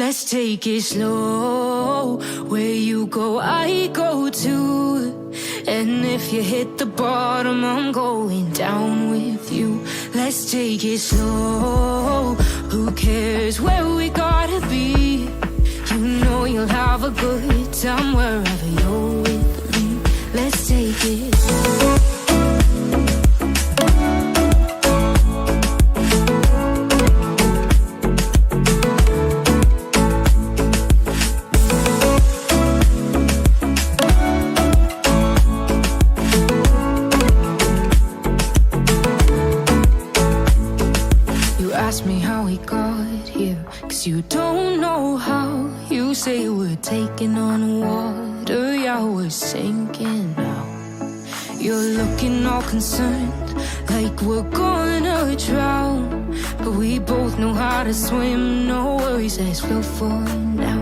Let's take it slow. Where you go, I go too. And if you hit the bottom, I'm going down with you. Let's take it slow. Who cares where we gotta be? You know you'll have a good time wherever you're with me. Let's take it slow. Ask me how we got here, 'cause you don't know how. You say we're taking on water, yeah, we're sinking now. You're looking all concerned, like we're gonna drown. But we both know how to swim, no worries, let's float for now.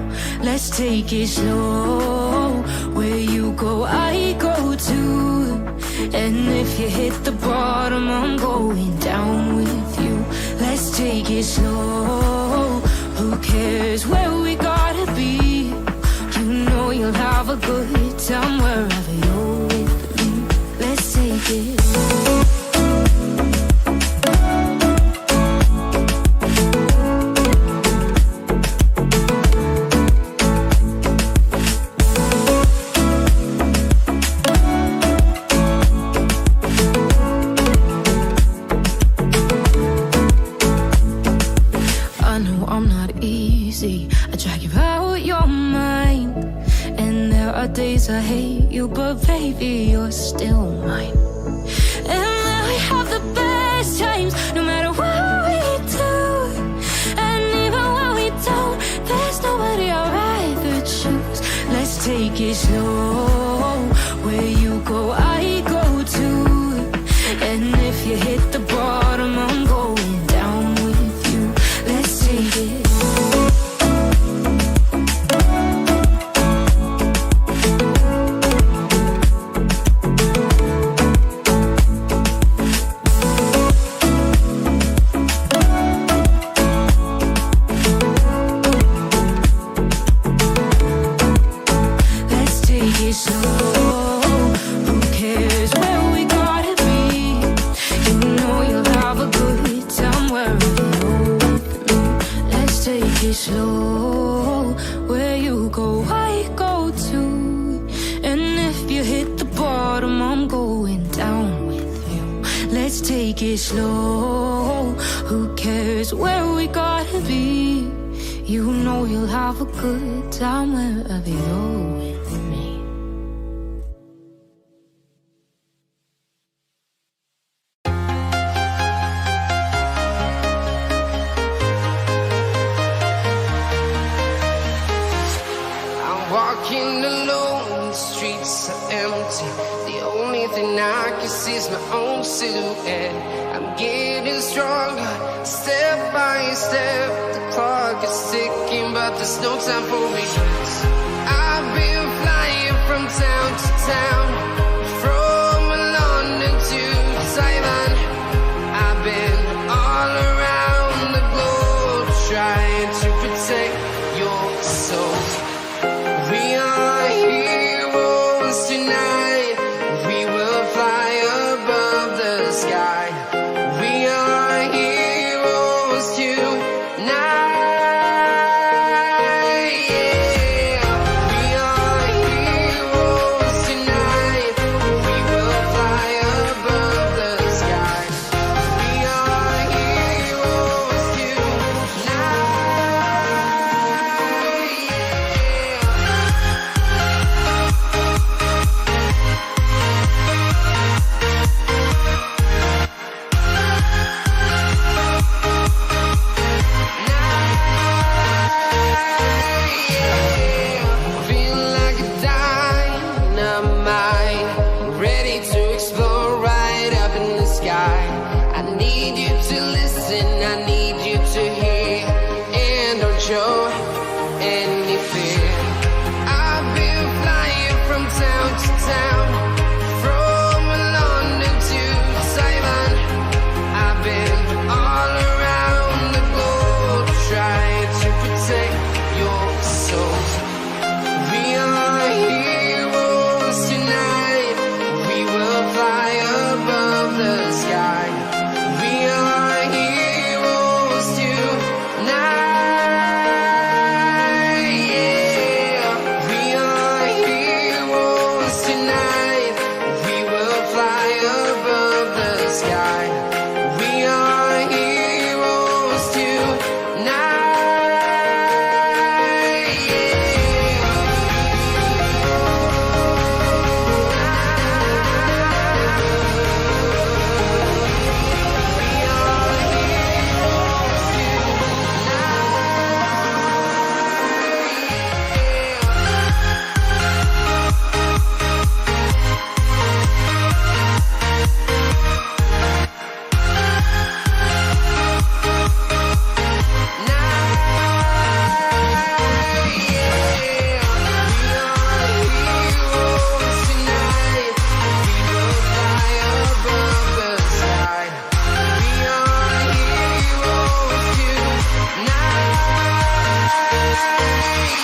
Let's take it slow. Where you go, I go too. And if you hit the bottom, I'm going down with you. Let's take it slow. Who cares where we gotta be? You know you'll have a good time wherever you're with me. Let's take it slow. I drag you out your mind, and there are days I hate you, but baby, you're still mine. And we have the best times, no matter what we do. And even when we don't, there's nobody I'd rather choose. Let's take it slow. Where you go, I go too. And if you hit the bottom, I'm going down with you. Let's take it slow. Slow, where you go, I go too. And if you hit the bottom, I'm going down with you. Let's take it slow. Who cares where we gotta be? You know you'll have a good time wherever you're with me. Walking alone, the streets are empty. The only thing I can see is my own silhouette. I'm getting stronger, step by step. The clock is ticking, but there's no time for me. I've been flying from town to town, from London to Taiwan. I've been all around the globe, trying to protect your soul. We are heroes tonight. We will fly above the sky. We are heroes tonight. Yeah. We are heroes tonight.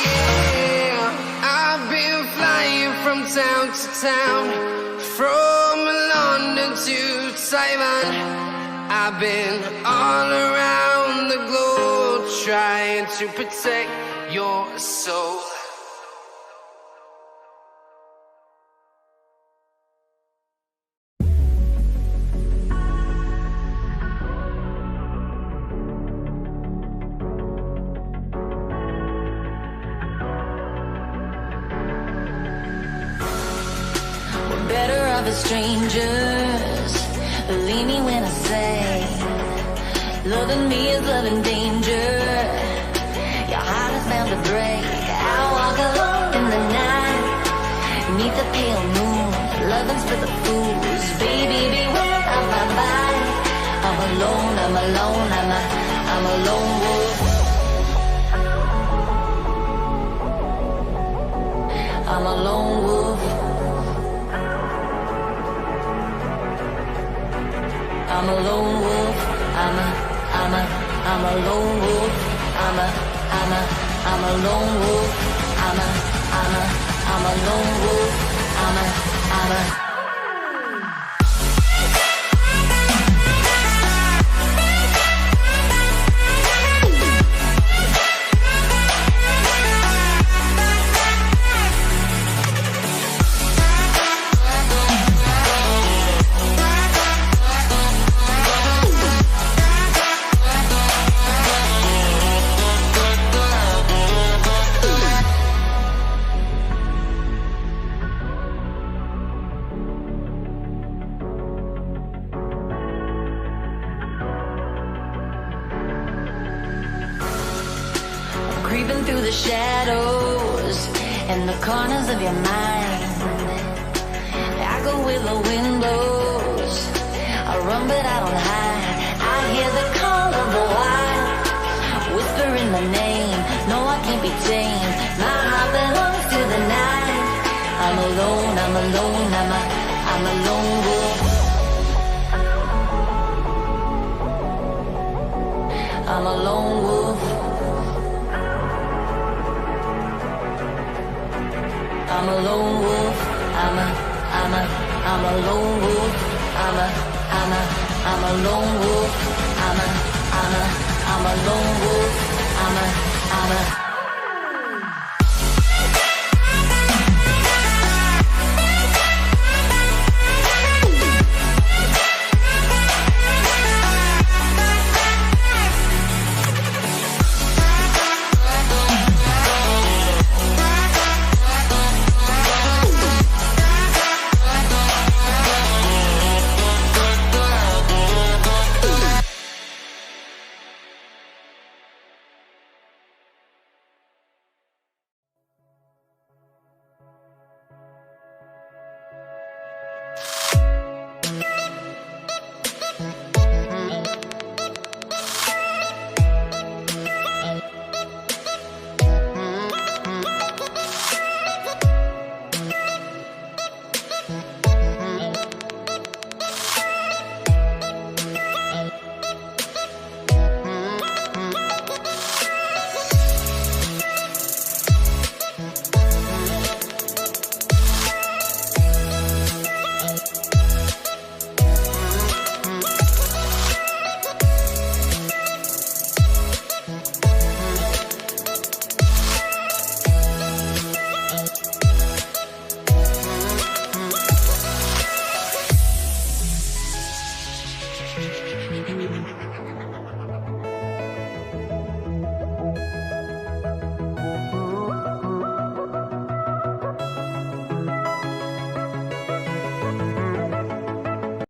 Yeah. I've been flying from town to town, from London to Taiwan. I've been all around the globe trying to protect your soul. Better off as strangers. Believe me when I say, loving me is loving danger. Your heart is bound to break. I walk alone in the night, neath the pale moon. Loving's for the fools. Baby, beware of my mind. I'm alone, I'm alone, I'm a lone wolf. I'm a lone wolf. I'm a lone wolf. I'm a lone wolf. I'm a lone wolf. I'm a lone wolf. I'm a creeping through the shadows and the corners of your mind. I go where the wind blows. I run but I don't hide. I hear the call of the wild, whispering the name. No, I can't be tamed. My heart belongs to the night. I'm alone, I'm alone, I'm a lone wolf. I'm a lone wolf. I'm a lone wolf. I'm a lone wolf. I'm a lone wolf. I'm a lone wolf. I'm a